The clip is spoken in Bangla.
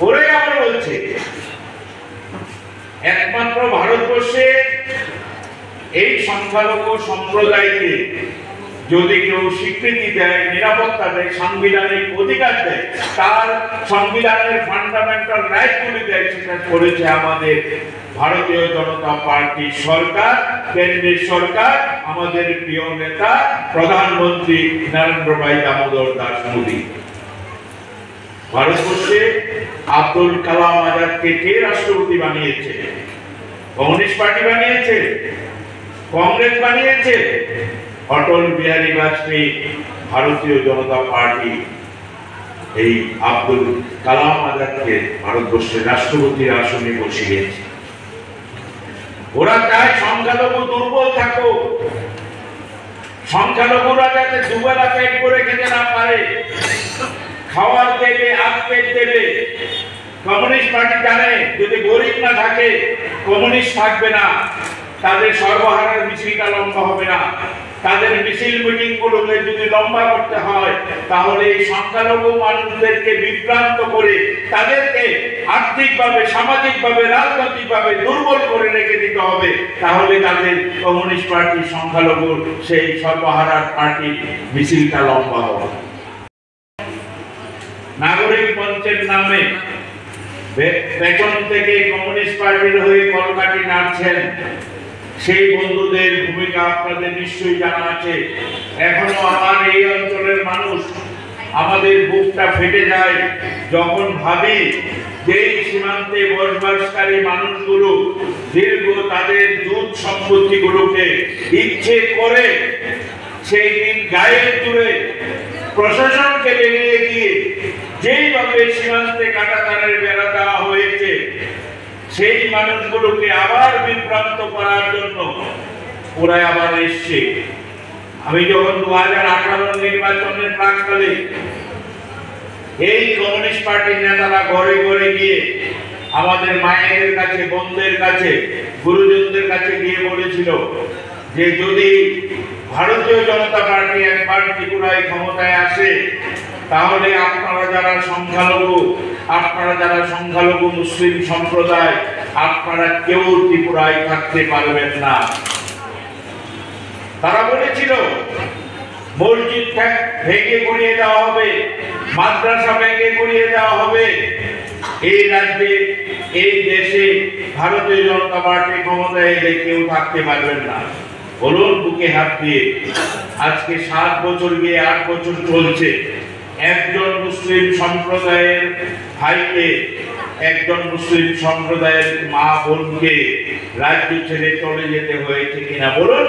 ওরে আবার বলছে একমাত্র ভারতবর্ষে এই সংখ্যালঘু সম্প্রদায়কে যদি কেউ স্বীকৃতি দেয়, নিরাপত্তা দেয়, সাংবিধানিক অধিকার দেয়, তার সংবিধানের ফান্ডামেন্টাল রাইটগুলি দেয়, সেটা করেছে আমাদের ভারতীয় জনতা পার্টি সরকার, কেন্দ্রের সরকার, আমাদের প্রিয় নেতা প্রধানমন্ত্রী নরেন্দ্র ভাই দামোদর দাস মোদী। ভারতবর্ষে আব্দুল কালাম আজাদকে কে রাষ্ট্রপতি বানিয়েছে? কমিউনিস্ট পার্টি বানিয়েছে? কংগ্রেস বানিয়েছে? অটল বিহারী বাজপেয়ী ভারতীয় জনতা পার্টি এই আব্দুল কালাম আজাদকে ভারতবর্ষের রাষ্ট্রপতির আসনে বসিয়েছে। ওরা চায় সংখ্যালঘু দুর্বল থাকুক, সংখ্যালঘুরা যাতে দুবেলা পেট করে খেতে না পারে, খাওয়ার দেবে, আপেট দেবে। কমিউনিস্ট পার্টি জানে যদি গরিব না থাকে কমিউনিস্ট থাকবে না, তাদের সর্বহারার মিছিলটা লম্বা হবে না। তাদের মিছিল মিটিং গুলোকে যদি লম্বা করতে হয় তাহলে এই সংখ্যালঘু মানুষদেরকে বিভ্রান্ত করে তাদেরকে আর্থিকভাবে, সামাজিকভাবে, রাজনৈতিকভাবে দুর্বল করে রেখে দিতে হবে। তাহলে তাদের কমিউনিস্ট পার্টি সংখ্যালঘুর সেই সর্বহারার পার্টির মিছিলটা লম্বা হবে। নাগরিক মঞ্চের নামে পেছন থেকে কমিউনিস্ট পার্টির হয়ে কলকাঠি নাড়ছেন সেই বন্ধুদের ভূমিকা আপনাদের নিশ্চয়ই জানা আছে। এখনো আমার এই অঞ্চলের মানুষ, আমাদের বুকটা ফেটে যায় যখন ভাবি যে সীমান্তে বসবাসকারী মানুষগুলো দীর্ঘ তাদের দুধ সম্পত্তিগুলোকে ইচ্ছে করে সেই দিন গায়ের জুড়ে প্রশাসনকে বেরিয়ে দিয়ে যেইভাবে সীমান্তে কাঁটাতারের বেড়া দেওয়া হয়েছে, সেই মানুষগুলোকে আবার বিভ্রান্ত করার জন্য ওরা আবার এসছে। আমি যখন 2018 নির্বাচনের প্রাককালে এই কমিউনিস্ট পার্টির নেতারা ঘরে ঘরে গিয়ে আমাদের মায়েদের কাছে, বোনদের কাছে, গুরুজনদের কাছে গিয়ে বলেছিল যে যদি ভারতীয় জনতা পার্টি একবার ত্রিপুরায় ক্ষমতায় আসে তাহলে আপনারা যারা সংখ্যালঘু মুসলিম সম্প্রদায়, আপনারা কেউ ত্রিপুরায় থাকতে পারবেন না। তারা বলেছিল মসজিদ ভেঙে গুড়িয়ে দেওয়া হবে, মাদ্রাসা ভেঙে গুড়িয়ে দেওয়া হবে। এই রাজ্যে, এই দেশে ভারতীয় জনতা পার্টি ক্ষমতায় এলে কেউ থাকতে পারবেন না। বলুন বুকে হাত দিয়ে, আজকে 7 বছর গিয়ে 8 বছর চলছে, একজন মুসলিম সম্প্রদায়ের ভাইকে, একজন মুসলিম সম্প্রদায়ের মা বোনকে রাজ্য ছেড়ে চলে যেতে হয়েছে কিনা বলুন?